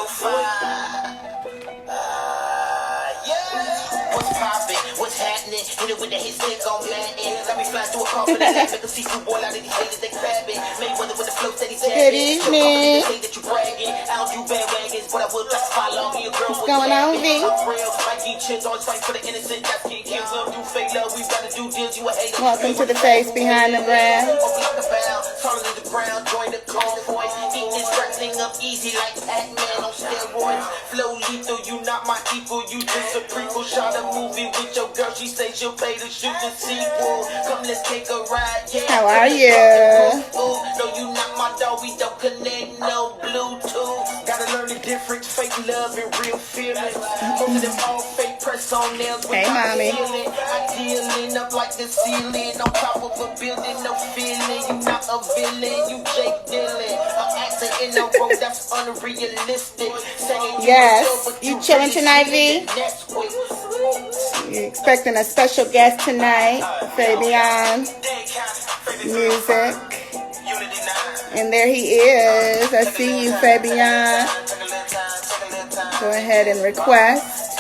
What's poppin'? What's happening? Hit it with the hit stick on Madden. Let me fly through a car for the land. Make a see-through wall out of these haters, they crabbing. Mayweather with the flow steady tapping. Good evening. Say that you bragging. I don't do bandwagons, but I will just follow me. A girl what's going on, V? I'm real. My G-chins always fight for the innocent. That's King Kings. Love you, fake love. We gotta do deals. You a hater. Welcome to the face behind the brand. Turn to the ground, join the convoy. Eat this rap thing up easy like Pac-Man on steroids. Flow lethal, you not my equal. You just a prequel. Shot a movie with your girl. She say she'll pay to shoot the sequel. Come, let's take a ride. Yeah. How are you? No, you not my dog. We don't connect. No Bluetooth. Gotta learn the difference. Fake love and real feelings. Most of them all fake press on nails. Hey, mommy. I dealing up like the ceiling on top of a building. No feeling. You not a villain. You Jake Dylan. An actor in a role that's unrealistic. Yes. You chilling tonight, V? You're expecting a special guest tonight, Fabion Music. And there he is. I see you, Fabion. Go ahead and request,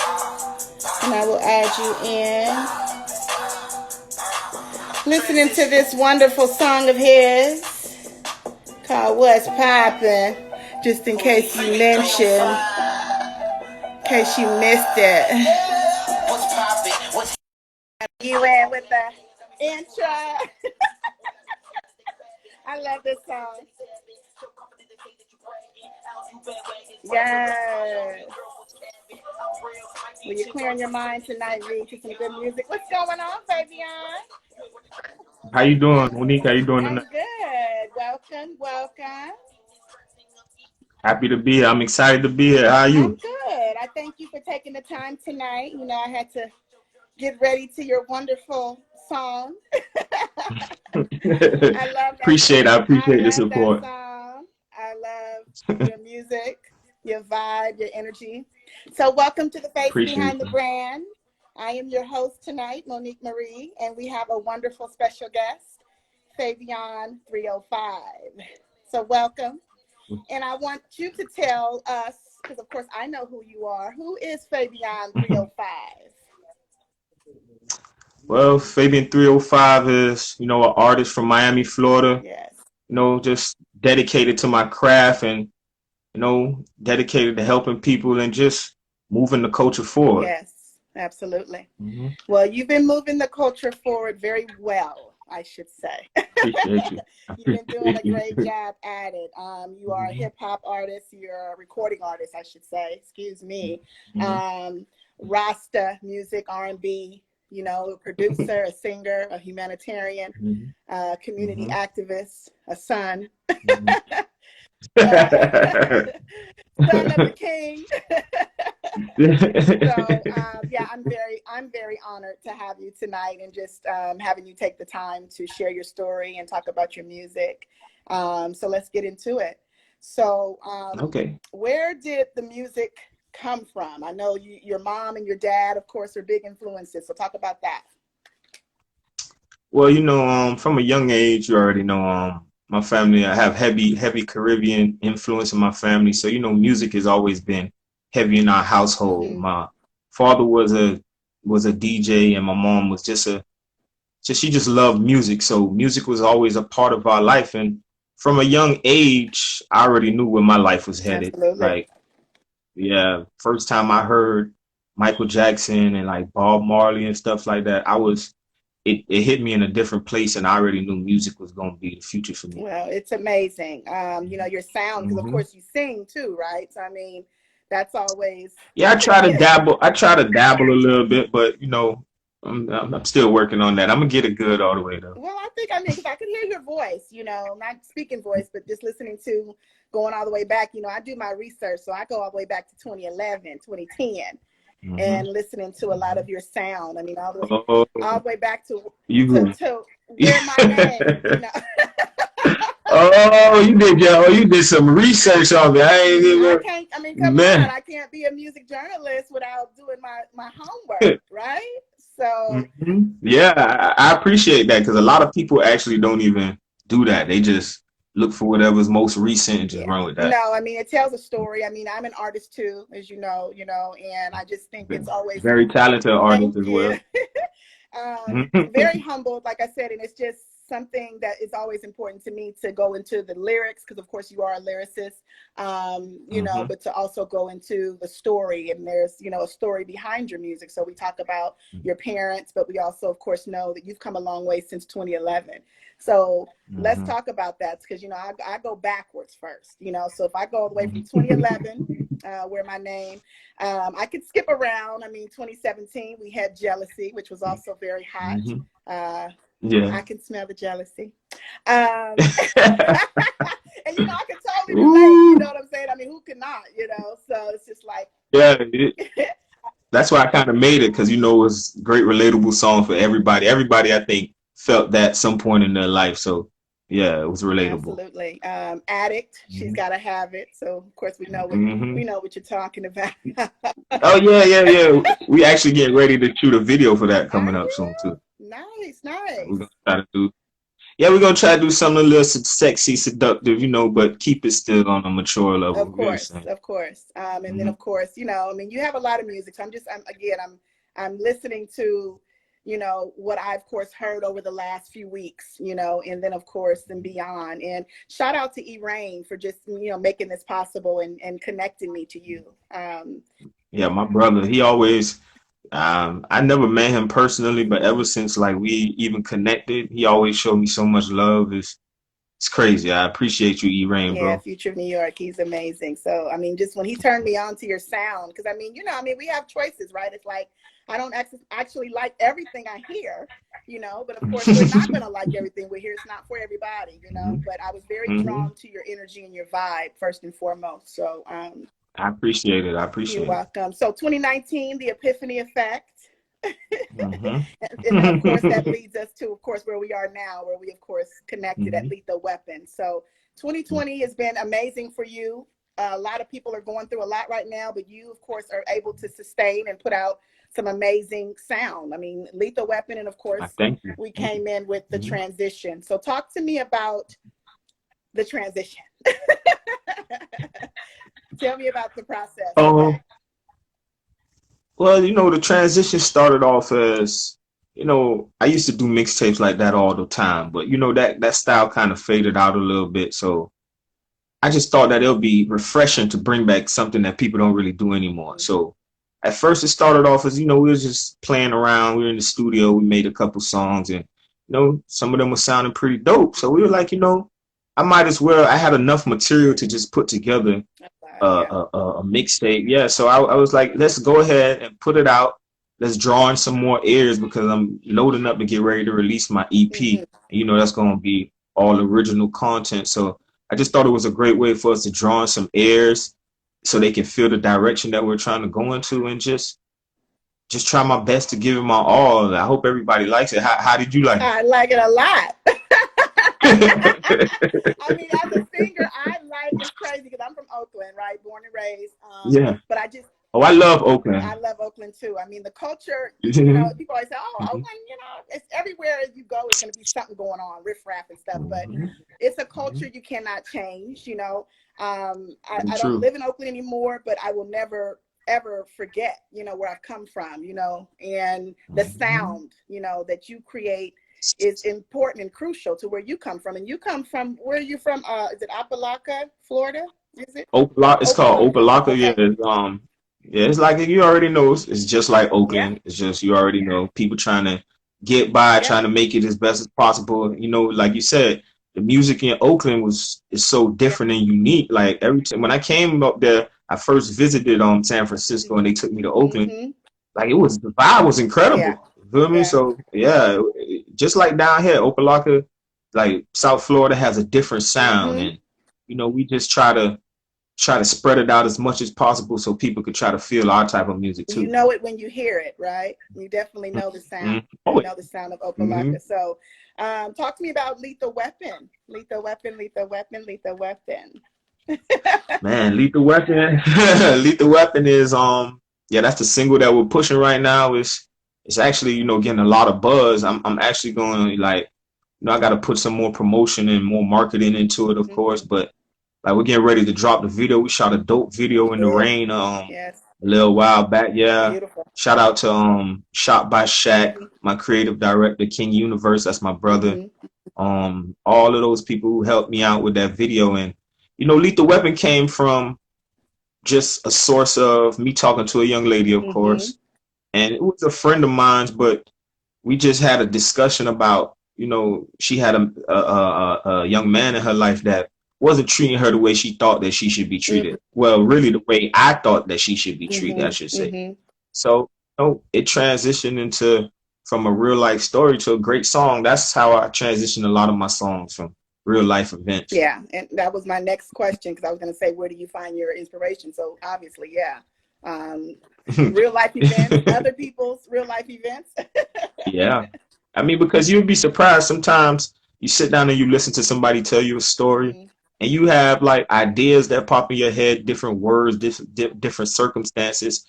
and I will add you in. Listening to this wonderful song of his called What's Poppin', just in case you mentioned, in case you missed it. You in with the intro. I love this song. Yes. Will you clear your mind tonight, read to some good music? What's going on, Fabion? How you doing, Monique? How you doing I'm tonight? good. Welcome. Happy to be here. I'm excited to be here. How are you? I'm good. I thank you for taking the time tonight. You know, I had to get ready to your wonderful song. I love appreciate the support. I love your music, your vibe, your energy. So welcome to the face behind the brand. I am your host tonight, Monique Marie, and we have a wonderful special guest, Fabion305. So welcome. And I want you to tell us, because of course I know who you are, who is Fabion305? Well, Fabion305 is, an artist from Miami, Florida. Yes. Just dedicated to my craft and, dedicated to helping people and just moving the culture forward. Yes, absolutely. Mm-hmm. Well, you've been moving the culture forward very well, I should say. Appreciate you. You've been doing a great job at it. You are a hip hop artist. You're a recording artist, I should say. Excuse me. Mm-hmm. Rasta music, R&B. A producer, a singer, a humanitarian, community activist, a son, son of the king. I'm very honored to have you tonight and just having you take the time to share your story and talk about your music. So let's get into it. So, okay. Where did the music come from? I know your mom and your dad, of course, are big influences. So talk about that. Well, from a young age, you already know, my family, I have heavy Caribbean influence in my family. So, music has always been heavy in our household. Mm-hmm. My father was a DJ and my mom was she just loved music. So music was always a part of our life. And from a young age, I already knew where my life was headed. Absolutely. Yeah, first time I heard Michael Jackson and like Bob Marley and stuff like that, it hit me in a different place, and I already knew music was going to be the future for me. Well, it's amazing. Your sound, because of course you sing too, right? So I mean, that's always. Yeah, I try to dabble a little bit, but I'm still working on that. I'm gonna get it good all the way though. Well, because I could hear your voice, not speaking voice, but just listening to. Going all the way back, I do my research, so I go all the way back to 2011, 2010, and listening to a lot of your sound. I mean, all the way back to where my name, Oh, you did some research on me. Come on, I can't be a music journalist without doing my homework, right? So yeah, I appreciate that because a lot of people actually don't even do that. They just look for whatever's most recent and just Yeah. run with that. No, I mean, it tells a story. I mean, I'm an artist too, as you know, and I just think it's always, Very talented thank artist as you. well. Very humbled, like I said, and it's just something that is always important to me to go into the lyrics, because of course you are a lyricist, you know, but to also go into the story, and there's, you know, a story behind your music. So we talk about your parents, but we also of course know that you've come a long way since 2011. So let's talk about that, because, you know, I go backwards first, you know. So if I go all the way from 2011, where my name, I could skip around. I mean, 2017, we had Jealousy, which was also very hot. Yeah. I can smell the jealousy. And, you know, I can totally relate, you know what I'm saying? I mean, who could not, you know? So it's just like. Yeah. That's why I kind of made it, because, you know, it's a great relatable song for everybody. Everybody, I think, felt that some point in their life. So, yeah, it was relatable. Absolutely. Addict, she's got to have it. So, of course, we know what you're talking about. Oh, yeah. We actually get ready to shoot a video for that coming up soon, too. Nice. We're gonna try to do. Yeah, we're gonna try to do something a little sexy, seductive, you know, but keep it still on a mature level. Of course. And then of course, you know, I mean, you have a lot of music. So I'm listening to, you know, what I've of course heard over the last few weeks, you know, and then of course and beyond. And shout out to E-Rain for just, you know, making this possible and connecting me to you. Yeah, my brother, he always. I never met him personally, but ever since like we even connected, he always showed me so much love. It's crazy. I appreciate you, E-Rain, bro. Yeah, Future of New York, he's amazing. So I mean, just when he turned me on to your sound, because I mean, you know, I mean, we have choices, right? It's like I don't actually like everything I hear, you know, but of course we're not gonna like everything we hear. It's not for everybody, you know. But I was very drawn to your energy and your vibe first and foremost. So I appreciate it. You're welcome. So 2019, the Epiphany Effect. And then of course that leads us to, of course, where we are now, where we of course connected at Lethal Weapon. So 2020 has been amazing for you. A lot of people are going through a lot right now, but you of course are able to sustain and put out some amazing sound. I mean, Lethal Weapon, and of course we came in with the transition. So talk to me about the transition. Tell me about the process. Well, you know, the transition started off as, you know, I used to do mixtapes like that all the time, but you know, that style kind of faded out a little bit. So I just thought that it'll be refreshing to bring back something that people don't really do anymore. So at first it started off as, you know, we were just playing around. We were in the studio. We made a couple songs, and, you know, some of them were sounding pretty dope. So we were like, you know, I might as well. I had enough material to just put together a mixtape. Yeah, so I was like, let's go ahead and put it out. Let's draw in some more ears, because I'm loading up to get ready to release my EP. And, you know, that's going to be all original content. So I just thought it was a great way for us to draw in some ears so they can feel the direction that we're trying to go into, and just try my best to give it my all. I hope everybody likes it. How did you like it? I like it a lot. I mean, as a singer, it's crazy because I'm from Oakland, right? Born and raised. But I just. Oh, I love Oakland. I love Oakland too. I mean, the culture, you know, people always say, oh, Oakland, you know, it's everywhere you go, it's going to be something going on, riff-raff and stuff. But it's a culture you cannot change, you know. I don't live in Oakland anymore, but I will never, ever forget, you know, where I've come from, you know, and the sound, you know, that you create is important and crucial to where you come from. And you come from, where are you from? Is it Opelika, Florida? Is it? It's called Opelika. Okay. Yeah, it's like, you already know, it's just like Oakland. Yeah. It's just, you already know, people trying to get by, trying to make it as best as possible. You know, like you said, the music in Oakland is so different and unique. Like every time when I came up there, I first visited San Francisco, and they took me to Oakland. Like the vibe was incredible. Yeah. You feel me? So yeah, just like down here, Opelika, like South Florida, has a different sound, and you know, we just try to spread it out as much as possible so people could try to feel our type of music too. You know it when you hear it, right? You definitely know the sound. You know the sound of Opelika. So talk to me about Lethal Weapon. Lethal Weapon, Lethal Weapon, Lethal Weapon. Man, Lethal Weapon. Lethal Weapon is that's the single that we're pushing right now. It's actually, you know, getting a lot of buzz. I'm actually going to, like, I got to put some more promotion and more marketing into it, of course. But like we're getting ready to drop the video. We shot a dope video in the Ooh, rain yes, a little while back. Yeah. beautiful. Shout out to Shot by Shaq, my creative director, King Universe, that's my brother. All of those people who helped me out with that video. And Lethal Weapon came from just a source of me talking to a young lady, of course. And it was a friend of mine's, but we just had a discussion about, she had a young man in her life that wasn't treating her the way she thought that she should be treated. Well, really the way I thought that she should be treated, I should say. So, it transitioned into from a real life story to a great song. That's how I transitioned a lot of my songs, from real life events. Yeah, and that was my next question, because I was going to say, where do you find your inspiration? So obviously, yeah, real life events, other people's real life events. Yeah. I mean, because you'd be surprised sometimes you sit down and you listen to somebody tell you a story and you have like ideas that pop in your head, different words, different circumstances.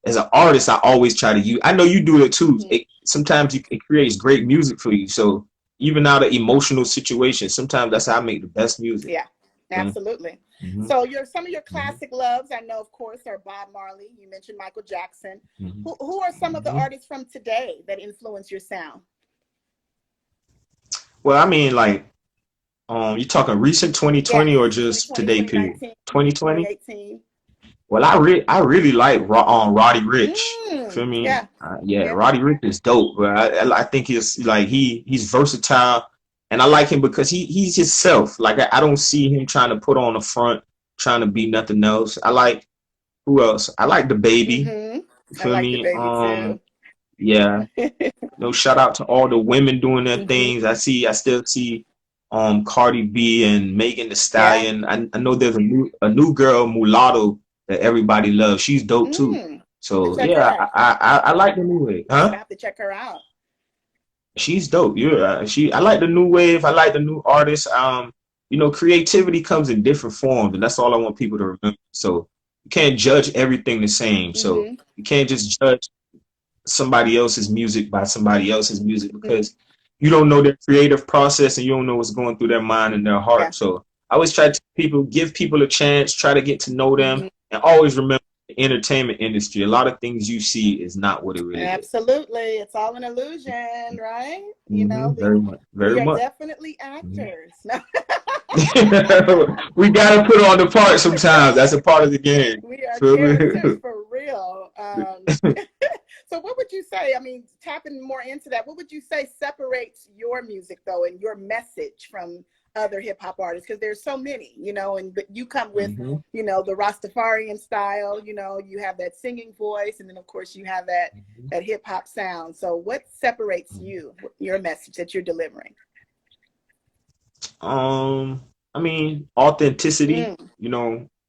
As an artist, I always try to use, I know you do it too. Sometimes it creates great music for you. So even out of emotional situations, sometimes that's how I make the best music. Yeah, absolutely. So some of your classic loves, I know, of course, are Bob Marley. You mentioned Michael Jackson. Who are some of the artists from today that influence your sound? Well, I mean, like, you talking recent 2020 or just today period? 2020? 2018. Well, I really like Roddy Ricch. Feel me? Yeah, Roddy Ricch is dope. But I think he's like he's versatile, and I like him because he's himself. Like I don't see him trying to put on a front, trying to be nothing else. I like, who else? I like the Baby. Feel I like me? the Baby too. Yeah. Shout out to all the women doing their things. I still see Cardi B and Megan Thee Stallion. I know there's a new girl, Mulatto, that everybody loves. She's dope too. So yeah, I like the new wave. I have to check her out. She's dope. Yeah, I like the new wave. I like the new artists. Creativity comes in different forms, and that's all I want people to remember. So you can't judge everything the same. So you can't just judge somebody else's music by somebody else's music, because you don't know their creative process and you don't know what's going through their mind and their heart. So I always try to give people a chance, try to get to know them, and always remember the entertainment industry. A lot of things you see is not what it really is. Absolutely. It's all an illusion, right? Very much. We are definitely actors. We got to put on the part sometimes. That's a part of the game. We are characters for real. So what would you say, I mean, tapping more into that, what would you say separates your music, though, and your message from other hip hop artists? Because there's so many, but you come with, the Rastafarian style, you have that singing voice, and then of course you have that hip hop sound. So what separates you, your message that you're delivering? I mean, authenticity.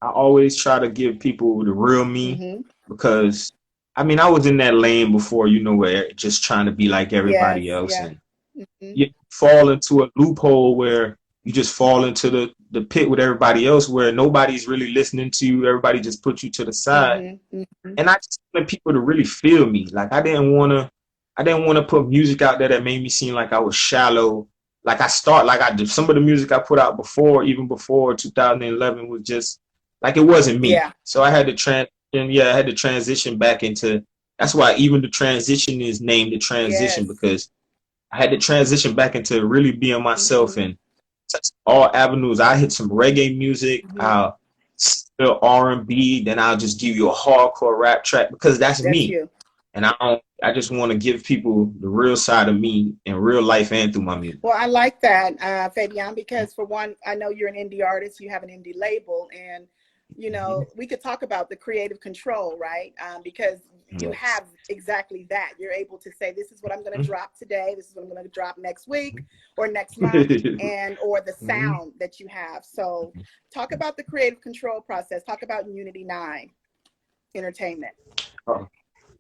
I always try to give people the real me, because I mean, I was in that lane before, where just trying to be like everybody else, and you fall into a loophole where you just fall into the pit with everybody else, where nobody's really listening to you. Everybody just put you to the side. And I just wanted people to really feel me. Like I didn't want to put music out there that made me seem like I was shallow. Like I did some of the music I put out even before 2011 was just like, it wasn't me. So I had to transition back into, that's why even the transition is named The Transition, because I had to transition back into really being myself and touch all avenues. I hit some reggae music, I'll still R&B, then I'll just give you a hardcore rap track, because that's me. You. And I just want to give people the real side of me in real life and through my music. Well, I like that, Fabian, because for one, I know you're an indie artist, you have an indie label, and we could talk about the creative control, right? Because you have exactly that. You're able to say, this is what I'm going to drop today. This is what I'm going to drop next week or next month, or the sound that you have. So talk about the creative control process. Talk about Unity 9 Entertainment.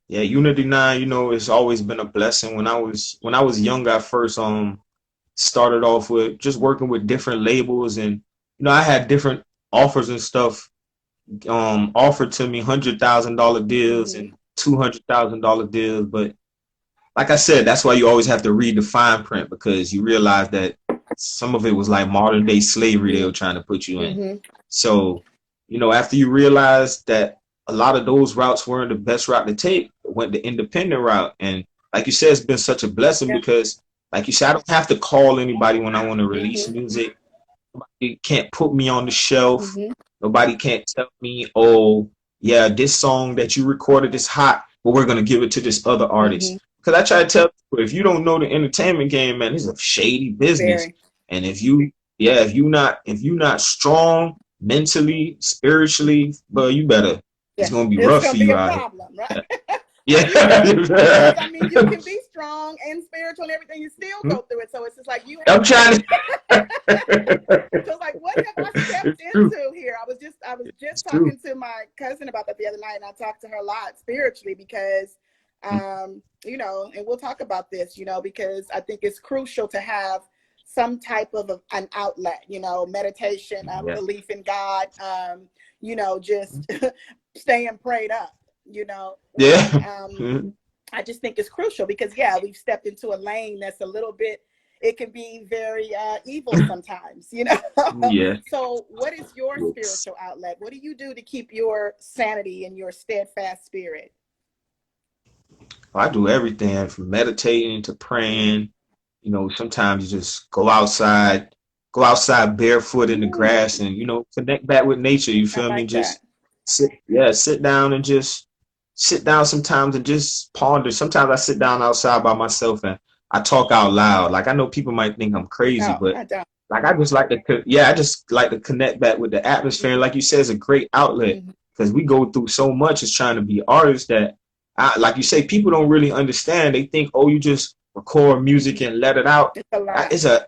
Yeah, Unity 9, it's always been a blessing. When I was younger, I first started off with just working with different labels, and I had different offers and stuff offered to me, $100,000 deals and $200,000 deals, but like I said, that's why you always have to read the fine print, because you realize that some of it was like modern day slavery they were trying to put you in. Mm-hmm. So, you know, after you realize that a lot of those routes weren't the best route to take, went the independent route. And like you said, it's been such a blessing Yeah. because, like you said, I don't have to call anybody when I want to release Mm-hmm. music. Nobody can't put me on the shelf. Mm-hmm. Nobody can't tell me, oh, yeah, this song that you recorded is hot, but we're going to give it to this other Mm-hmm. artist. Because I try to tell people, if you don't know the entertainment game, man, it's a shady business. Very. And if you, yeah, if you not strong mentally, spiritually, but you better, it's Yeah, going to be it's rough for gonna be you a out here. problem, right? Yeah. You know, because I mean, you can be strong and spiritual and everything, you still go through it. So it's just like you I'm have trying to. to. So it's like, what have I stepped It's true. into here? I was It's just true. talking to my cousin about that the other night, and I talked to her a lot spiritually because, you know, and we'll talk about this, you know, because I think it's crucial to have some type of an outlet, you know, meditation, Yeah. belief in God, you know, just staying prayed up, you know, Yeah. and I just think it's crucial because, yeah, we've stepped into a lane that's a little bit, it can be very evil sometimes, you know. Yeah. So what is your Yes. spiritual outlet? What do you do to keep your sanity and your steadfast spirit? I do everything from meditating to Mm-hmm. praying. You know, sometimes you just go outside barefoot in the grass and, you know, connect back with nature. You I feel me? like that. Just sit down and just sit down sometimes and just ponder. Sometimes I sit down outside by myself and I talk out loud. Like I know people might think I'm crazy, No, but I don't. like I just like to, yeah, I just like to connect back with the atmosphere. And like you said, it's a great outlet Mm-hmm. because we go through so much as trying to be artists that, like you say, people don't really understand. They think, oh, you just record music and let it out. It's a lot. It's a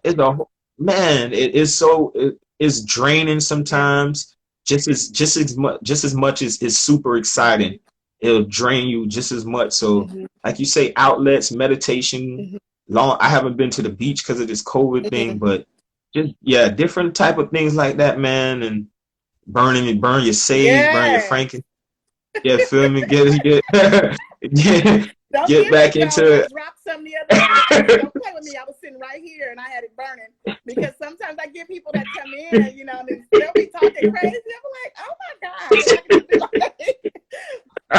man. It is so it's draining Yeah. sometimes. Just as much as it's super Mm-hmm. exciting, it'll drain you just as much. So, Mm-hmm. like you say, outlets, meditation. Mm-hmm. Long. I haven't been to the beach because of this COVID thing, Mm-hmm. but just yeah, different type of things like that, man. And burn your sage, burn your Yes. franken. Yeah, feel me? Get Don't get get me, back y'all. I into dropped some the other day. Don't play with me. I was sitting right here and I had it burning because sometimes I get people that come in, you know, and they'll be talking crazy. I'm like, oh my God. And I can just be like,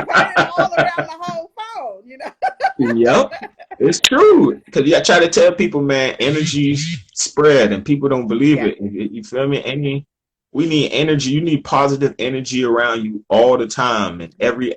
burning all around the whole phone, you know? Yep, it's true. Cause yeah, I try to tell people, man, energy spread, and people don't believe Yeah. it. You feel me? We need energy. You need positive energy around you all the time, and every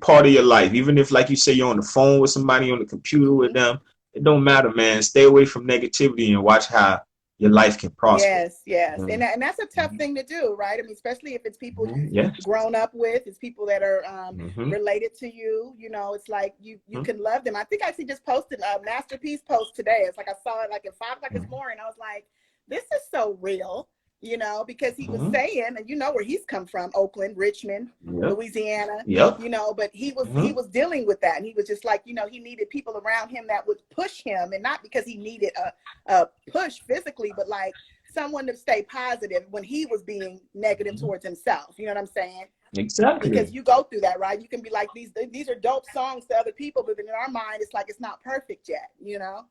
part of your life. Even if, like you say, you're on the phone with somebody, on the computer with Mm-hmm. them, it don't matter, man. Stay away from negativity and watch how your life can prosper. Yes, yes. Mm-hmm. And that's a tough thing to do, right? I mean, especially if it's people you've Yes. grown up with, it's people that are Mm-hmm. related to you, you know, it's like you can love them. I think I actually just posted a masterpiece post today. It's like I saw it like at 5 o'clock this morning. I was like, this is so real, you know, because he was Mm-hmm. saying, and you know where he's come from, Oakland, Richmond, Yep. Louisiana, Yep. you know, but he Mm-hmm. was dealing with that. And he was just like, you know, he needed people around him that would push him, and not because he needed a push physically, but like someone to stay positive when he was being negative towards himself. You know what I'm saying? Because Exactly. you go through that, right? You can be like, these are dope songs to other people, but in our mind, it's like it's not perfect yet, you know?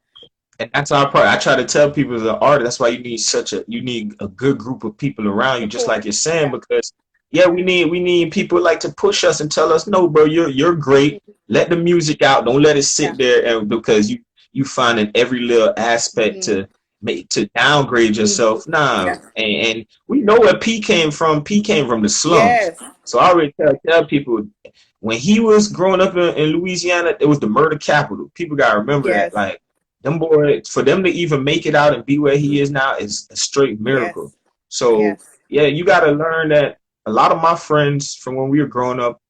And that's our part. I try to tell people as an artist, that's why you need a good group of people around you, just like Support. you're saying, Yeah. because yeah, we need people like to push us and tell us, no, bro, you're great. Let the music out. Don't let it Yeah. sit there and because you find in every little aspect Mm-hmm. to downgrade Mm-hmm. yourself. Nah. Yeah. And we know where P came from. P came from the slums. Yes. So I already tell people when he was growing up in Louisiana, it was the murder capital. People gotta remember that. Yes. Like them boys, for them to even make it out and be where he is now is a straight miracle. Yes. So Yes. yeah, you got to learn that a lot of my friends from when we were growing up,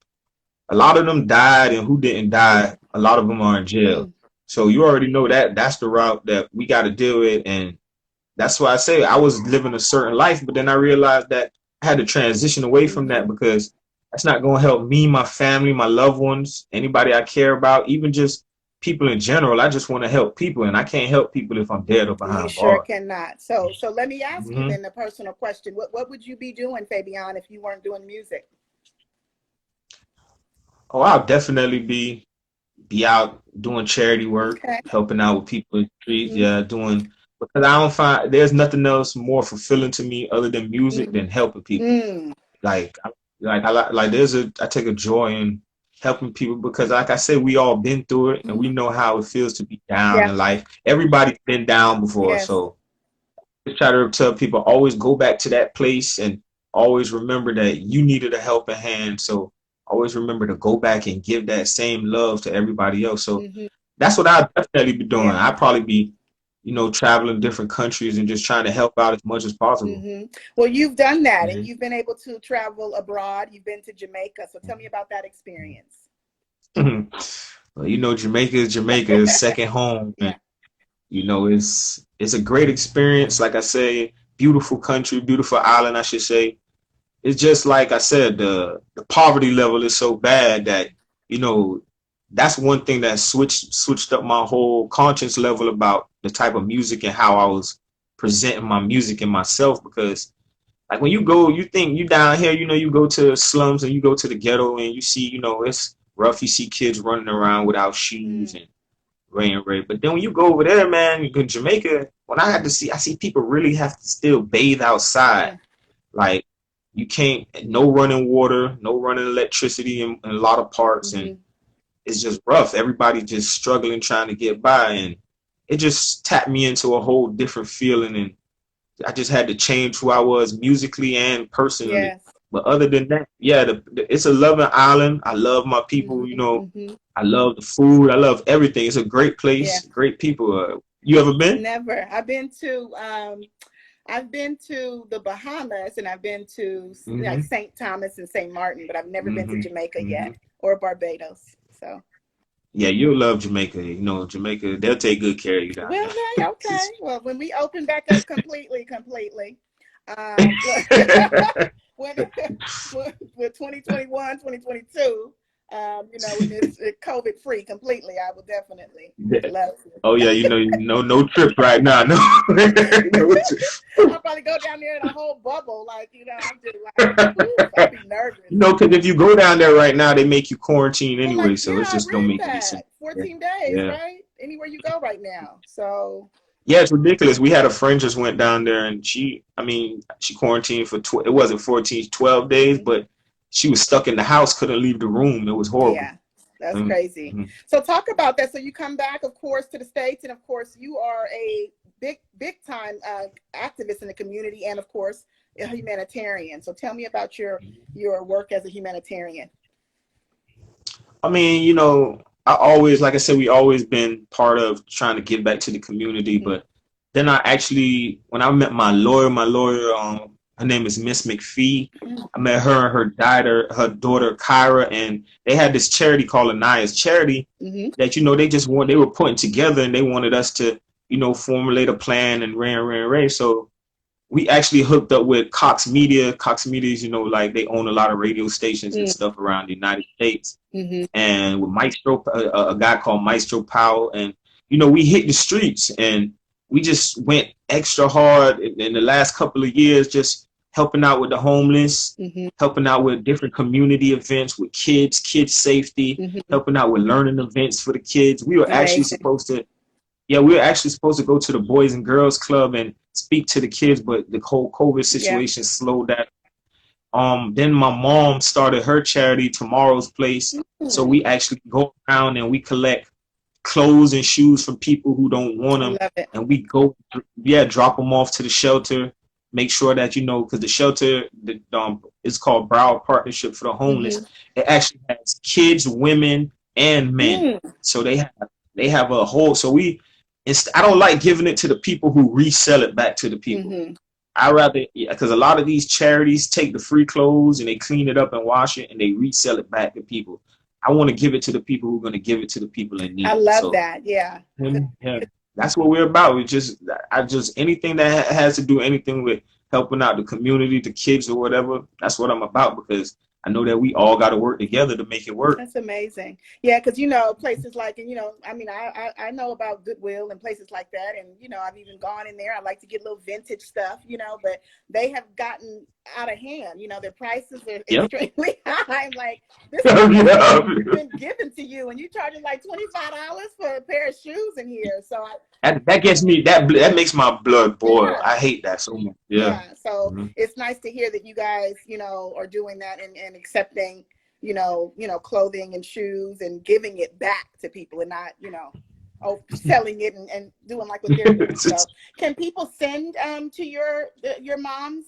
a lot of them died, and who didn't die, a lot of them are in jail. Mm. So you already know that that's the route that we got to deal with, and that's why I say I was living a certain life, but then I realized that I had to transition away from Mm-hmm. that because that's not going to help me, my family, my loved ones, anybody I care about, even just people in general. I just want to help people, and I can't help people if I'm dead or You behind sure bars. cannot. So let me ask you Hmm. then the personal question. What would you be doing, Fabian, if you weren't doing music? Oh, I'll definitely be be out doing charity work, Okay. helping out with people in the streets. Mm-hmm. Yeah, doing because I don't find there's nothing else more fulfilling to me other than music Mm-hmm. than helping people. Mm. Like, like I take a joy in helping people because, like I said, we all been through it and Mm-hmm. we know how it feels to be down Yeah. in life. Everybody's been down before, Yes. so just try to tell people always go back to that place and always remember that you needed a helping hand. So always remember to go back and give that same love to everybody else. So Mm-hmm. that's what I'd definitely be doing. Yeah. I'd probably be, traveling different countries and just trying to help out as much as possible. Mm-hmm. Well, you've done that, and Hmm. you've been able to travel abroad. You've been to Jamaica, so tell me about that experience. Well, Jamaica is Jamaica. It's second home, and Yeah. it's a great experience. Like I say, beautiful country, beautiful island, I should say. It's just like I said, the poverty level is so bad that you know that's one thing that switched up my whole conscience level about the type of music and how I was presenting my music and myself. Because like when you go, you think you down here, you go to slums and you go to the ghetto and you see, it's rough. You see kids running around without shoes Mm. and rain and rain. But then when you go over there, man, you go to Jamaica. When I see people really have to still bathe outside. Mm. Like you can't, no running water, no running electricity in a lot of parts, and Mm-hmm. it's just rough. Everybody just struggling trying to get by, and it just tapped me into a whole different feeling, and I just had to change who I was musically and personally. Yes. But other than that, yeah, it's a loving island. I love my people. Mm-hmm. Mm-hmm. I love the food. I love everything. It's a great Yeah. place, great people. You ever been? Never. I've been to the Bahamas, and I've been to like Hmm. St. Thomas and St. Martin, but I've never been to Hmm. Jamaica Hmm. yet, or Barbados. So, Yeah, you'll love Jamaica. Jamaica, they'll take good care of you down well, there. okay. Well, when we open back up completely, when with 2021, 2022, when it's COVID free completely, I will definitely love Oh yeah, no trips right now. No, no trips. I'll probably go down there in a whole bubble, I'm just like, oof, I'll be nervous. Because if you go down there right now, they make you quarantine Well, anyway, so yeah, it's I just don't read make any sense. that. Yeah, 14 days, yeah, right? Anywhere you go right now. So, yeah. It's ridiculous. We had a friend just went down there, and she quarantined for it wasn't 14, 12 days, mhm. but she was stuck in the house, couldn't leave the room. It was horrible. Yeah, that's crazy. Mm-hmm. So talk about that. So you come back, of course, to the States, and of course, you are a big time activist in the community, and of course, a humanitarian. So tell me about your work as a humanitarian. I mean, I always, like I said, we always been part of trying to give back to the community. Mm-hmm. But then when I met my lawyer, her name is Miss McPhee. I met her and her daughter Kyra, and they had this charity called Anaya's Charity Mm-hmm. that they were putting together, and they wanted us to formulate a plan and ran. So we actually hooked up with Cox Media. Cox Media is, like they own a lot of radio stations and stuff around the United States. Mm-hmm. And with Maestro, a guy called Maestro Powell, and we hit the streets, and we just went extra hard in the last couple of years, just helping out with the homeless, Mm-hmm. helping out with different community events with kids safety, Mm-hmm. helping out with learning events for the kids. We were actually Amazing. supposed to we were actually supposed to go to the Boys and Girls Club and speak to the kids, but the whole COVID situation slowed that. Then my mom started her charity, Tomorrow's Place. Mm-hmm. So we actually go around and we collect clothes and shoes from people who don't want them. Love it. And we go, drop them off to the shelter. Make sure that, because the shelter is called Broward Partnership for the Homeless. Mm-hmm. It actually has kids, women, and men. Mm-hmm. So they have a whole, so I don't like giving it to the people who resell it back to the people. Mm-hmm. I rather, because a lot of these charities take the free clothes and they clean it up and wash it and they resell it back to people. I want to give it to the people who are going to give it to the people in need. I love that. Yeah. Yeah, that's what we're about. Anything that has to do anything with helping out the community, the kids or whatever. That's what I'm about, because I know that we all got to work together to make it work. That's amazing. Yeah, because places like, I know about Goodwill and places like that, and I've even gone in there. I like to get a little vintage stuff, but they have gotten out of hand. You know, their prices are Yep. extremely high. I'm like, this Yeah. has been given to you, and you charging like $25 for a pair of shoes in here. So That gets me, that makes my blood boil. yeah, I hate that so much. Yeah. yeah. So Hmm. it's nice to hear that you guys, you know, are doing that and accepting, clothing and shoes and giving it back to people and not, selling it and doing like what they're doing. So can people send to your mom's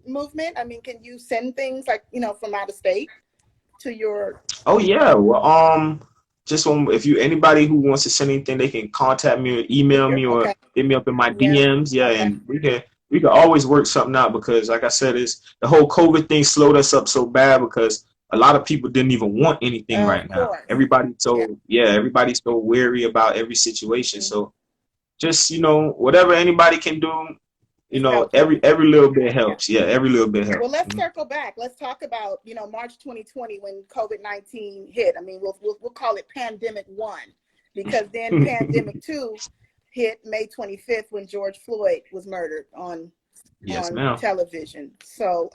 movement? I mean, can you send things like, from out of state to your Oh yeah. Well, just if anybody who wants to send anything, they can contact me or email me or okay. hit me up in my Yeah. DMs. Yeah, Okay. and we can always work something out because, like I said, it's the whole COVID thing slowed us up so bad because a lot of people didn't even want anything Of right now. course. Yeah. Everybody's so wary about every situation. Mm-hmm. So just whatever anybody can do, It's helpful. every little bit Yeah. helps. Yeah, every little bit helps. Well, let's circle back. Let's talk about, March 2020 when COVID-19 hit. I mean, we'll call it pandemic 1 because then pandemic 2 hit May 25th when George Floyd was murdered on Yes, ma'am. television. So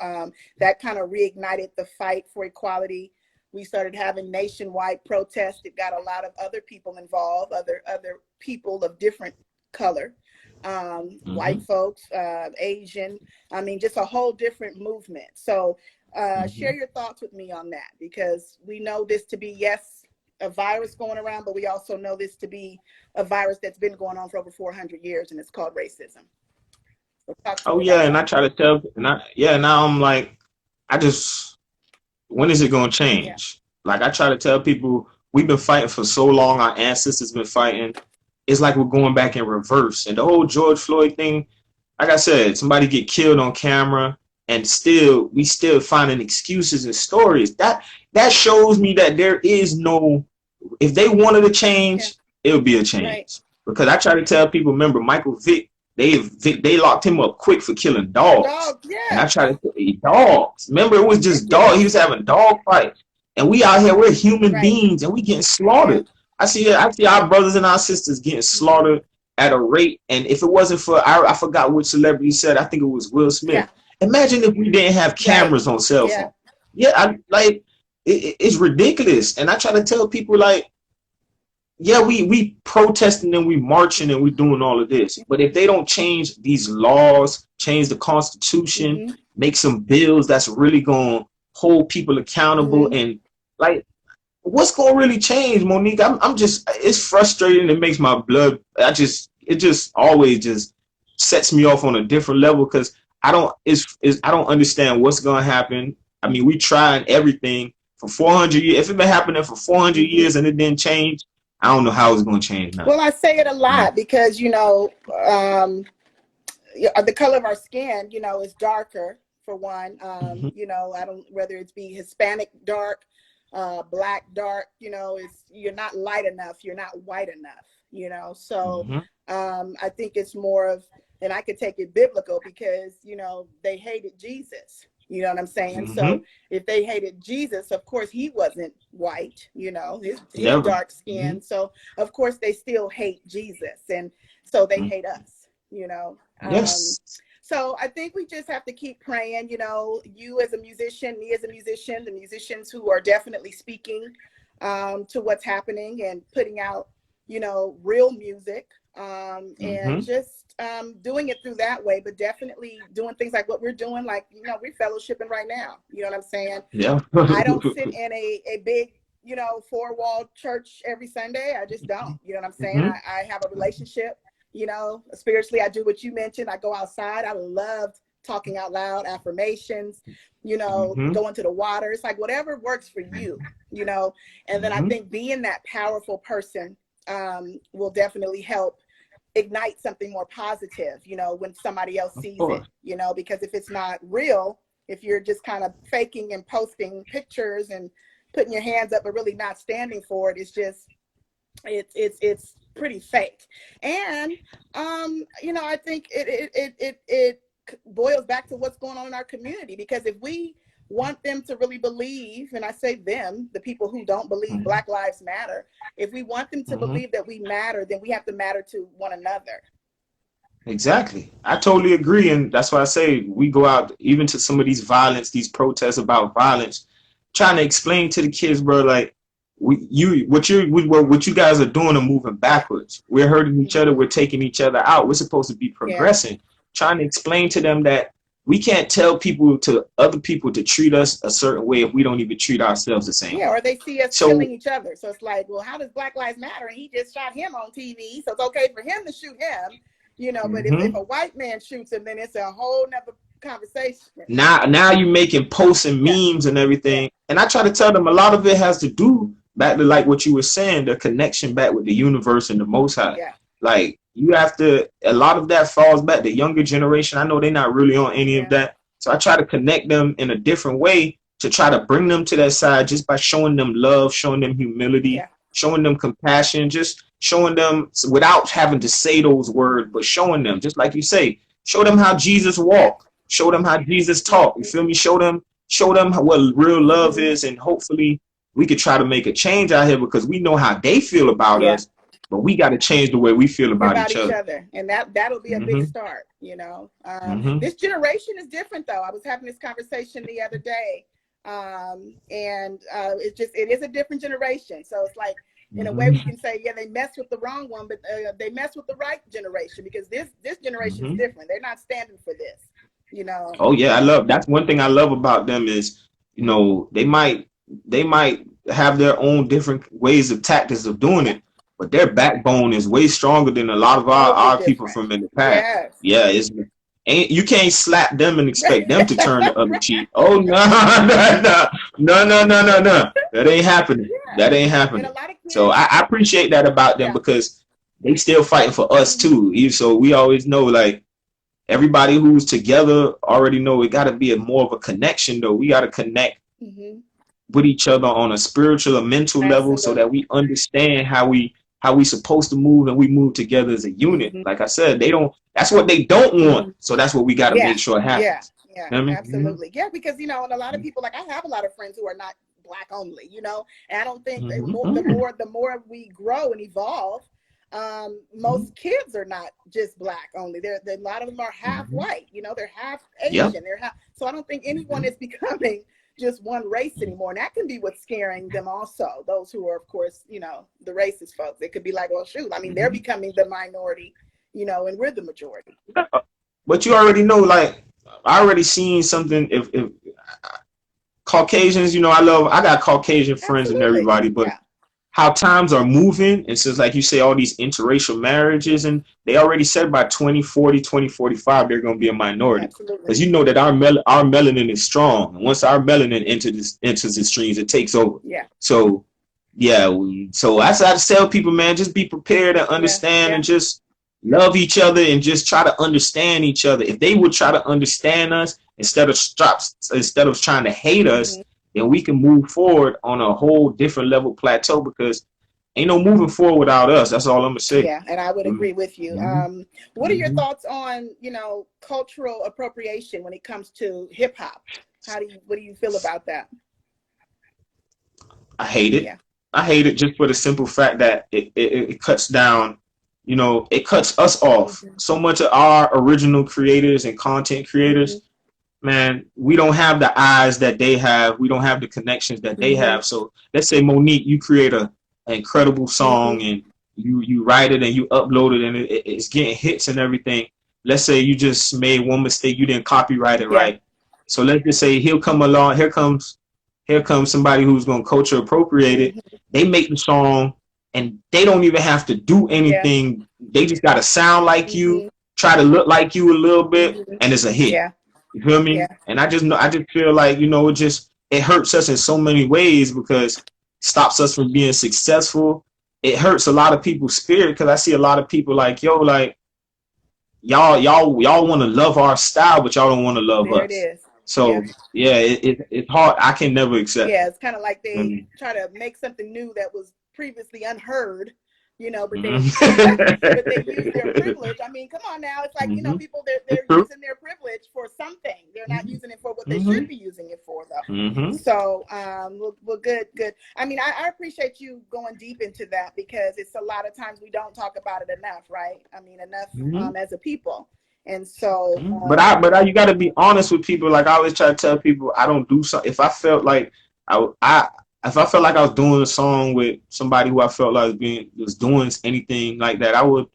that kind of reignited the fight for equality. We started having nationwide protests. It got a lot of other people involved, other people of different color. White folks, Asian, I mean, just a whole different movement. So share your thoughts with me on that, because we know this to be, yes, a virus going around, but we also know this to be a virus that's been going on for over 400 years, and it's called racism. So talk to Oh me about yeah, and I that. try to tell, now I'm like, when is it gonna Yeah. change? Like I try to tell people, we've been fighting for so long, our ancestors been fighting. It's like we're going back in reverse. And the whole George Floyd thing, like I said, somebody get killed on camera, and we still finding excuses and stories. That shows me that there is no. If they wanted a Okay. change, it would be a change. Right. Because I try to tell people, remember Michael Vick, they locked him up quick for killing dogs. Dogs, And I yes. try to say dogs. Remember, it was just dogs. He Ridiculous. was having dog fights. And we out here, we're human Right. beings, and we getting Yeah. slaughtered. I see our brothers and our sisters getting slaughtered at a rate. And if it wasn't for, I forgot which celebrity said, I think it was Will Smith. Yeah. Imagine if we didn't have Right. cameras on cell Yeah. phone. Yeah, it's ridiculous. And I try to tell people, like, yeah, we protesting and we marching and we doing all of this. But if they don't change these laws, change the Constitution, make some bills that's really going to hold people accountable, and like, what's going to really change, Monique? I'm just, it's frustrating. It makes my blood, it just always just sets me off on a different level because I don't understand what's going to happen. I mean, we trying everything for 400 years. If it been happening for 400 years and it didn't change, I don't know how it's going to change now. Well, I say it a lot because, the color of our skin, is darker for one. I don't, whether it's be Hispanic dark, black dark, you're not light enough. You're not white enough, So I think it's more of, and I could take it biblical because, they hated Jesus. You know what I'm saying? So if they hated Jesus, of course, he wasn't white, his dark skin. So, of course, they still hate Jesus. And so they hate us, Yes. So I think we just have to keep praying, you as a musician, me as a musician, the musicians who are definitely speaking to what's happening and putting out, real music and just doing it through that way, but definitely doing things like what we're doing, like, we're fellowshipping right now. You know what I'm saying? Yeah. I don't sit in a big, 4-wall church every Sunday. I just don't. You know what I'm saying? I have a relationship, spiritually. I do what you mentioned. I go outside. I loved talking out loud, affirmations, going to the water. It's like whatever works for you, and then I think being that powerful person will definitely help ignite something more positive, when somebody else sees it, because if it's not real, if you're just kind of faking and posting pictures and putting your hands up but really not standing for it, it's just it's pretty fake. And I think it boils back to what's going on in our community, because if we want them to really believe, and I say them, the people who don't believe Black Lives Matter, if we want them to believe that we matter, then we have to matter to one another. Exactly. I totally agree. And that's why I say we go out even to some of these violence, these protests about violence, trying to explain to the kids, bro, like what you guys are doing are moving Yeah. backwards. We're hurting each other, Mm-hmm. we're taking each other out. We're supposed to be Yeah. progressing. Trying to explain to them that we can't tell other people to treat us a certain way if we don't even treat ourselves the same Yeah, way. or they see us So killing each other. So it's like, well, how does Black Lives Matter? And he just shot him on TV, so it's okay for him to shoot him, you know. But if mhm. a white man shoots him, then it's a whole nother conversation. Now you making posts and Yeah, memes and yeah, everything. And I try to tell them a lot of it has to do back to like what you were saying, the connection back with the universe and the most high. yeah, Like you have to a lot of that falls back. The younger generation, I know they're not really on any of yeah, that. So I try to connect them in a different way to try to bring them to that side just by showing them love, showing them humility, yeah, showing them compassion, just showing them without having to say those words, but showing them, just like you say, show them how Jesus yeah, walked. Show them how Jesus yeah, talked. You feel me? Show them what real love mm-hmm. is, and hopefully we could try to make a change out here because we know how they feel about Yeah. us, but we got to change the way we feel about About each each other. other, and that'll be a big Mhm. start, you know. Mhm. This generation is different, though. I was having this conversation the other day, and it is a different generation. So it's like, in a way, we Mhm. can say, yeah, they mess with the wrong one, but they mess with the right generation, because this generation is Mhm. different. They're not standing for this, you know. Oh yeah, I love that's one thing I love about them is, they might have their own different ways of tactics of doing Yeah, it, but their backbone is way stronger than a lot of totally our people different. from in the past. Yes. Yeah, it's ain't you can't slap them and expect them to turn the other Right. cheek. Oh no, no. That ain't happening. Yeah, That ain't and a happening. lot of So kids. I appreciate that about them Yeah. because they still fighting for us Hmm. too. So we always know like everybody who's together already know it got to be a more of a connection though. We got to connect Hmm. with each other on a spiritual or mental level so that Absolutely. we understand how we supposed to move and we move together as a unit. Hmm. Like I said, they don't that's what they don't want. Hmm. So that's what we got to Yeah, make sure yeah, happens. yeah, You know what I mean? absolutely. Yeah, because and a lot of people, like, I have a lot of friends who are not black only, and I don't think Mm-hmm. the more we grow and evolve, Mm-hmm. most kids are not just black only. A lot of them are half Mm-hmm. white, they're half Yep. Asian, so I don't think anyone Mm-hmm. is becoming just one race anymore. And that can be what's scaring them also. Those who are, of course, the racist folks. It could be like, well, shoot, I mean, they're Mm-hmm. becoming the minority, and we're the majority. But you already know, like I already seen something. If Caucasians, I got Caucasian friends and Absolutely. everybody, but Yeah. how times are moving, and since like you say, all these interracial marriages, and they already said by 2040, 2045, they're going to be a minority Absolutely. because you know that our melanin is strong, and once our melanin enters the streams, it takes over. Yeah. So yeah, so I try to tell people, man, just be prepared and Yeah. understand, Yeah. and just love each other, and just try to understand each other. If they would try to understand us instead of trying to hate us, Hmm. then we can move forward on a whole different level plateau because ain't no moving forward without us. That's all I'm gonna say. Yeah, and I would agree with you. Mm-hmm. What are your Mm-hmm. thoughts on, cultural appropriation when it comes to hip hop? What do you feel about that? I hate it. Yeah. I hate it just for the simple fact that it cuts down. It cuts us off. Hmm. So much of our original creators and content Hmm. creators, man, we don't have the eyes that they have. We don't have the connections that they Hmm. have. So let's say Monique, you create an incredible Hmm. song and you write it and you upload it and it's getting hits and everything. Let's say you just made one mistake, you didn't copyright it Yeah. right. So let's just say he'll come along. Here comes somebody who's gonna culture appropriate it. Hmm. They make the song and they don't even have to do Yeah. anything. They just gotta sound like you, Hmm. try to look like you a little bit, Hmm. and it's a hit. Yeah. You feel me? Yeah. And I just feel like, it hurts us in so many ways because it stops us from being successful. It hurts a lot of people's spirit because I see a lot of people like, yo, like y'all want to love our style, but y'all don't want to love There it us. is. Yeah. So yeah, it's hard. I can never accept Yeah. that. It's kind of like they Mm-hmm. try to make something new that was previously unheard, but they but they use their Mm-hmm. privilege. I mean, come on now. It's like, Mm-hmm. people, It's they're true. using their privilege for something. They're not using it for what they Mm-hmm. should be using it for, though. So, well, good. I mean, I appreciate you going deep into that, because it's a lot of times we don't talk about it enough, right? I mean, enough as a people. And so, but you got to be honest with people. Like I always try to tell people, I don't do something if I felt like if I felt like I was doing a song with somebody who I felt like was doing anything like that, I would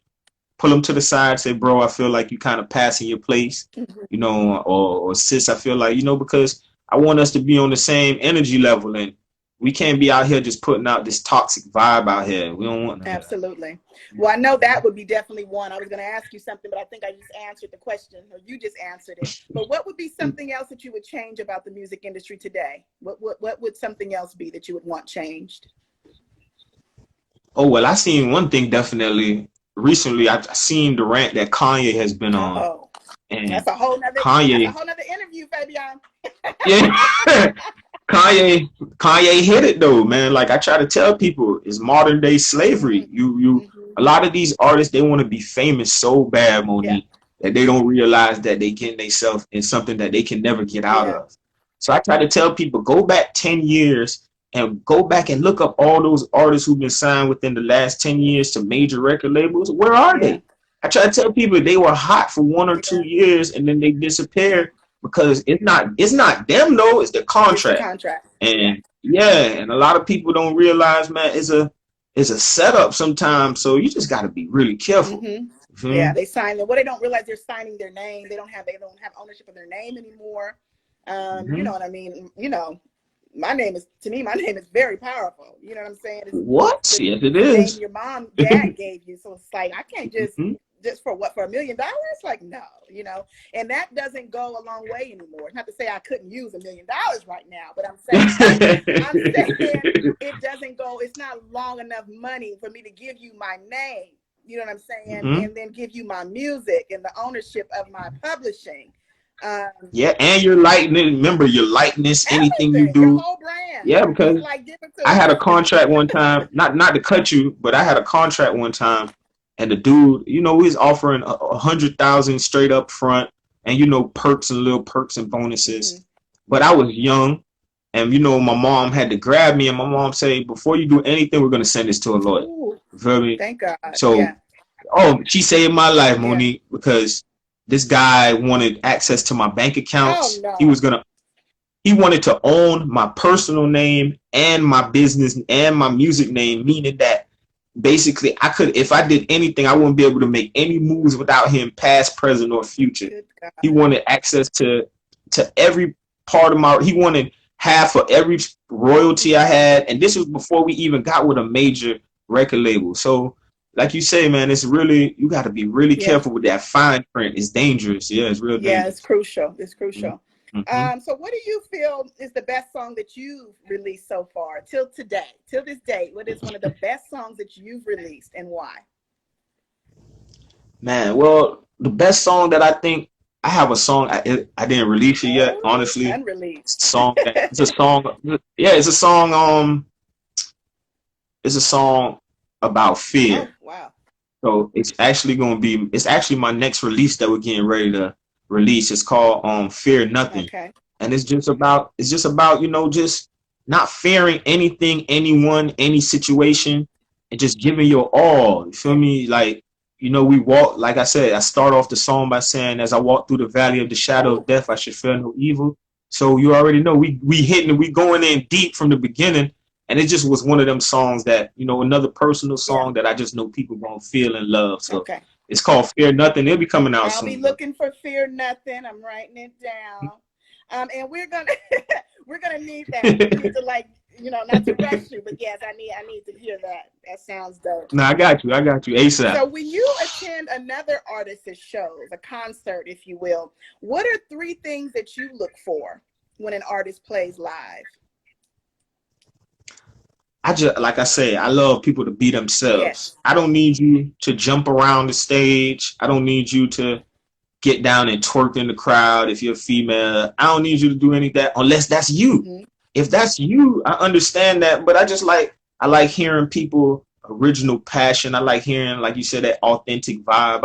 pull them to the side, say, bro, I feel like you kind of passing your place, you know, or sis, I feel like, you know, because I want us to be on the same energy level, and we can't be out here just putting out this toxic vibe out here. We don't want that. Absolutely. Well, I know that would be definitely one. I was going to ask you something, but I think I just answered the question, or you just answered it. But what would be something else that you would change about the music industry today? What would something else be that you would want changed? Oh, well, I seen one thing definitely recently. I seen the rant that Kanye has been on. Oh, and that's a whole nother interview, Fabian. Yeah. Kanye hit it though, man. Like I try to tell people, it's modern day slavery. A lot of these artists, they want to be famous so bad, Monique, that they don't realize that they getting themselves in something that they can never get out of. So I try to tell people, go back 10 years and go back and look up all those artists who've been signed within the last 10 years to major record labels. Where are they? I try to tell people they were hot for 1 or 2 years and then they disappeared. Because it's not them though, it's the contract. And and a lot of people don't realize, man, it's a setup sometimes. So you just got to be really careful. Yeah, they sign them. Well, they don't realize they're signing their name. They don't have ownership of their name anymore. You know what I mean? You know, my name is very powerful. You know what I'm saying? Yes, it is. Name your dad gave you. So it's like I can't just for $1 million? Like, no, you know, and that doesn't go a long way anymore. Not to say I couldn't use $1 million right now, but I'm saying it doesn't go, it's not long enough money for me to give you my name, you know what I'm saying? And then give you my music and the ownership of my publishing. And your likeness, remember your likeness, anything you do. Your whole brand. Yeah, because I had a contract one time, not to cut you, but I had a contract one time. And the dude, you know, he's offering 100,000 straight up front, and you know, little perks and bonuses. But I was young, and you know, my mom had to grab me, and my mom said, "Before you do anything, we're gonna send this to a lawyer." Ooh, you feel me? Thank God. So, she saved my life, Monique, because this guy wanted access to my bank accounts. Oh, no. He wanted to own my personal name and my business and my music name, meaning that. Basically, if I did anything, I wouldn't be able to make any moves without him, past, present, or future. He wanted access to every part of he wanted half of every royalty I had. And this was before we even got with a major record label. So like you say, man, it's really, you got to be really careful with that fine print. It's dangerous. Yeah, it's real dangerous. Yeah, it's crucial. It's crucial. So what do you feel is the best song that you've released so far till this day? What is one of the best songs that you've released and why? Man, well, the best song that I think, I have a song, I didn't release it yet, honestly. Unreleased. It's a song about fear. Oh, wow. So it's actually my next release that we're getting ready to release. It's called Fear Nothing. Okay. And it's just about, you know, just not fearing anything, anyone, any situation, and just giving your all. You feel me? Like, you know, we walk, like I said, I start off the song by saying, as I walk through the valley of the shadow of death, I should fear no evil. So you already know we going in deep from the beginning. And it just was one of them songs that, you know, another personal song that I just know people gonna feel and love. So it's called Fear Nothing. It'll be coming out soon. I'll be looking for Fear Nothing. I'm writing it down. And we're gonna need that. We need to, like, you know, not to rush you, but yes, I need to hear that. That sounds dope. No, I got you ASAP. So when you attend another artist's shows, a concert, if you will, what are 3 things that you look for when an artist plays live? Like I say, I love people to be themselves. Yes. I don't need you to jump around the stage. I don't need you to get down and twerk in the crowd if you're a female. I don't need you to do any of that unless that's you. If that's you, I understand that. But I like hearing people original passion. I like hearing, like you said, that authentic vibe.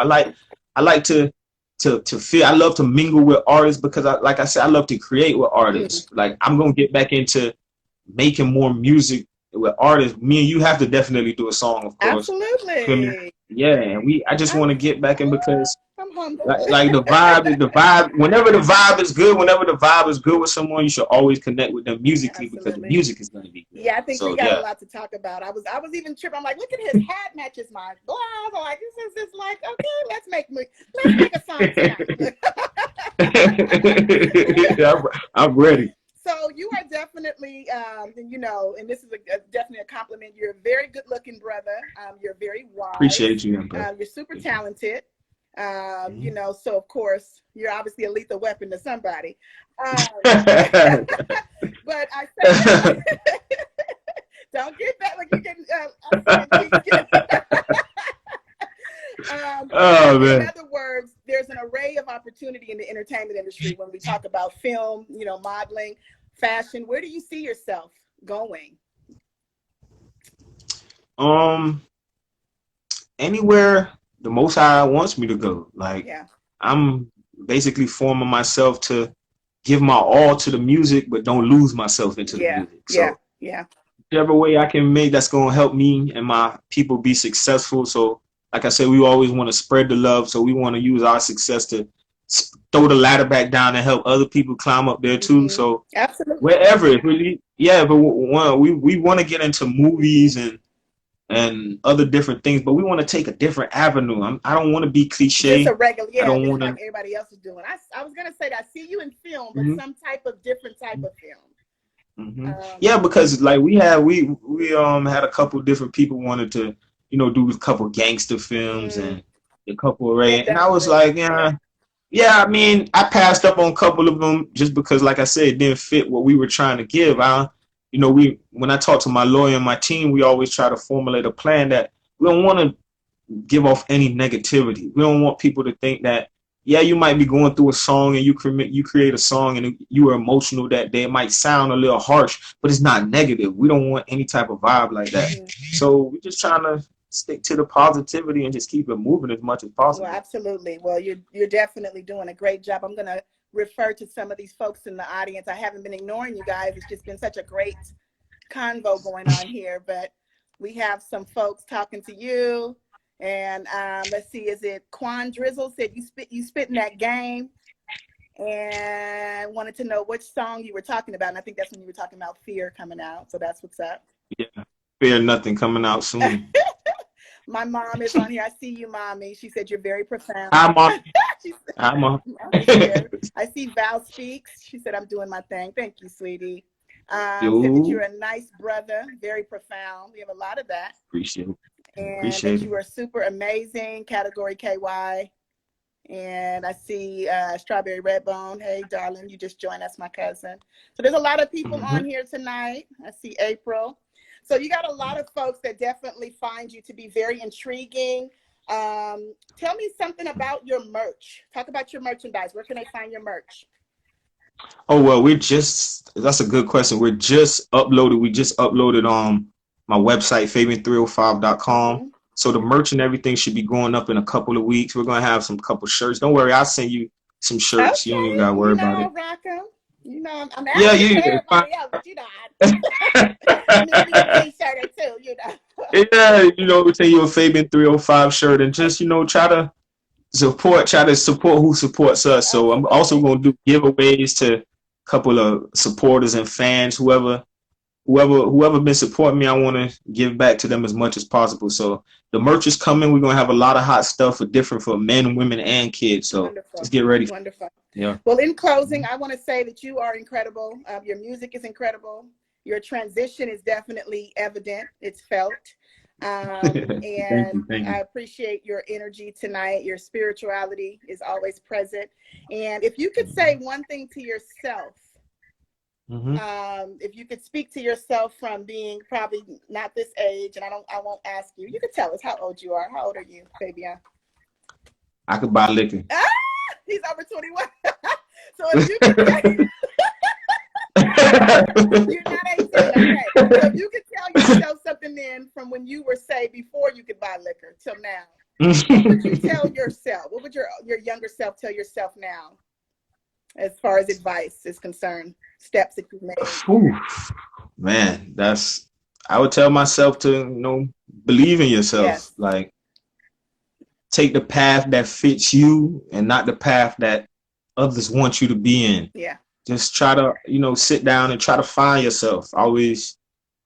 I like to to feel. I love to mingle with artists because, like I said, I love to create with artists. Like I'm gonna get back into making more music with artists. Me and you have to definitely do a song, of course. Absolutely. Yeah, and I just want to get back in because I'm humble. like the vibe. Whenever the vibe is good with someone, you should always connect with them musically because the music is gonna be good. Yeah, I think we got a lot to talk about. I was even tripping. I'm like, look at his hat matches my blouse. I'm like, this is like, okay, let's make a song tonight. I'm ready. So you are definitely, you know, and this is definitely a compliment. You're a very good-looking brother. You're very wise. Appreciate you, you're super talented. You know, so of course you're obviously a lethal weapon to somebody. But I say, don't get that like you're getting. In other words, there's an array of opportunity in the entertainment industry when we talk about film, you know, modeling, fashion. Where do you see yourself going? Anywhere the Most High wants me to go. Like, I'm basically forming myself to give my all to the music, but don't lose myself into the music. So whichever way I can make that's going to help me and my people be successful. So like I said, we always want to spread the love. So we want to use our success to throw the ladder back down and help other people climb up there too. So wherever it really, but we want to get into movies and other different things, but we want to take a different avenue. I don't want to be cliche. Just a regular, I don't want like everybody else is doing. I was gonna say that I see you in film, but some different type of film. Yeah, because like we had a couple different people wanted to, you know, do a couple gangster films and a couple and I was like, I mean, I passed up on a couple of them just because, like I said, it didn't fit what we were trying to give. You know, when I talk to my lawyer and my team, we always try to formulate a plan that we don't want to give off any negativity. We don't want people to think that, you might be going through a song and you create a song and you were emotional that day. It might sound a little harsh, but it's not negative. We don't want any type of vibe like that. So we're just trying to stick to the positivity and just keep it moving as much as possible. Well, absolutely. Well, you're definitely doing a great job. I'm going to refer to some of these folks in the audience. I haven't been ignoring you guys. It's just been such a great convo going on here, but we have some folks talking to you. And let's see, is it Quan Drizzle said you spit in that game and wanted to know which song you were talking about. And I think that's when you were talking about Fear coming out. So that's what's up. Yeah, Fear Nothing coming out soon. My mom is on here. I see you, mommy. She said you're very profound. Hi, Mom. Hi, Mom. I see Val Speaks. She said, I'm doing my thing. Thank you, sweetie. Said that you're a nice brother, very profound. We have a lot of that. Appreciate it. And that you are super amazing, category KY. And I see Strawberry Redbone. Hey, darling, you just joined us, my cousin. So there's a lot of people on here tonight. I see April. So you got a lot of folks that definitely find you to be very intriguing. Tell me something about your merch. Talk about your merchandise. Where can they find your merch? Oh, well, that's a good question. We just uploaded on my website, Fabion305.com. So the merch and everything should be going up in a couple of weeks. We're going to have some couple shirts. Don't worry, I'll send you some shirts. Okay. You don't even got to worry about it. Rock 'em. You know, I'm asking everybody else, but you know, maybe a t-shirt or two, you know. Yeah, you know, we'll tell you a Fabion305 shirt and just, you know, try to support who supports us. So I'm also going to do giveaways to a couple of supporters and fans, whoever been supporting me. I want to give back to them as much as possible. So the merch is coming. We're going to have a lot of hot stuff for men, women, and kids. So just get ready. Wonderful. Yeah. Well, in closing, I want to say that you are incredible. Your music is incredible. Your transition is definitely evident. It's felt. And Thank you. I appreciate your energy tonight. Your spirituality is always present. And if you could say one thing to yourself, if you could speak to yourself from being probably not this age, and I won't ask you. You could tell us how old you are. How old are you, Fabian? I could buy liquor. He's over 21. So if you could say, you're not 18, okay. So if you could tell yourself something then from when you were, say, before you could buy liquor till now, What would you tell yourself? What would your younger self tell yourself now, as far as advice is concerned? Steps that you've made. Whew. Man, I would tell myself to, believe in yourself. Yes. Like, take the path that fits you and not the path that others want you to be in. Yeah. Just try to, sit down and try to find yourself. I wish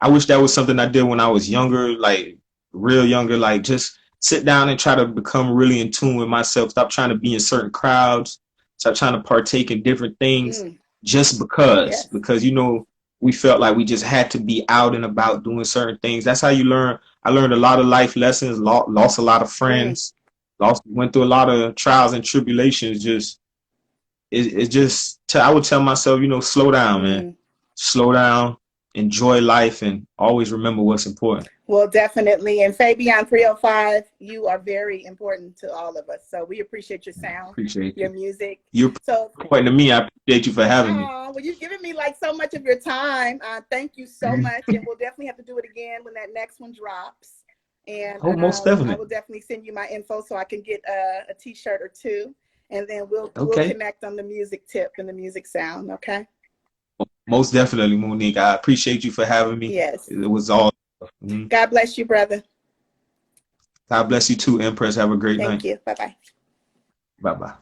that was something I did when I was younger, like real younger, like just sit down and try to become really in tune with myself. Stop trying to be in certain crowds. Stop trying to partake in different things just because, we felt like we just had to be out and about doing certain things. That's how you learn. I learned a lot of life lessons, lost a lot of friends, went through a lot of trials and tribulations. I would tell myself, slow down, man. Slow down, enjoy life, and always remember what's important. Well, definitely. And Fabion305, you are very important to all of us. So we appreciate your sound, appreciate your music. You're important to me. I appreciate you for having me. Well, you've given me like so much of your time. Thank you so much. And we'll definitely have to do it again when that next one drops. And most definitely. I will definitely send you my info so I can get a t-shirt or two. And then we'll connect on the music tip and the music sound, okay? Most definitely, Monique. I appreciate you for having me. Yes. It was all. God bless you, brother. God bless you too, Empress. Have a great night. Thank you. Bye-bye. Bye-bye.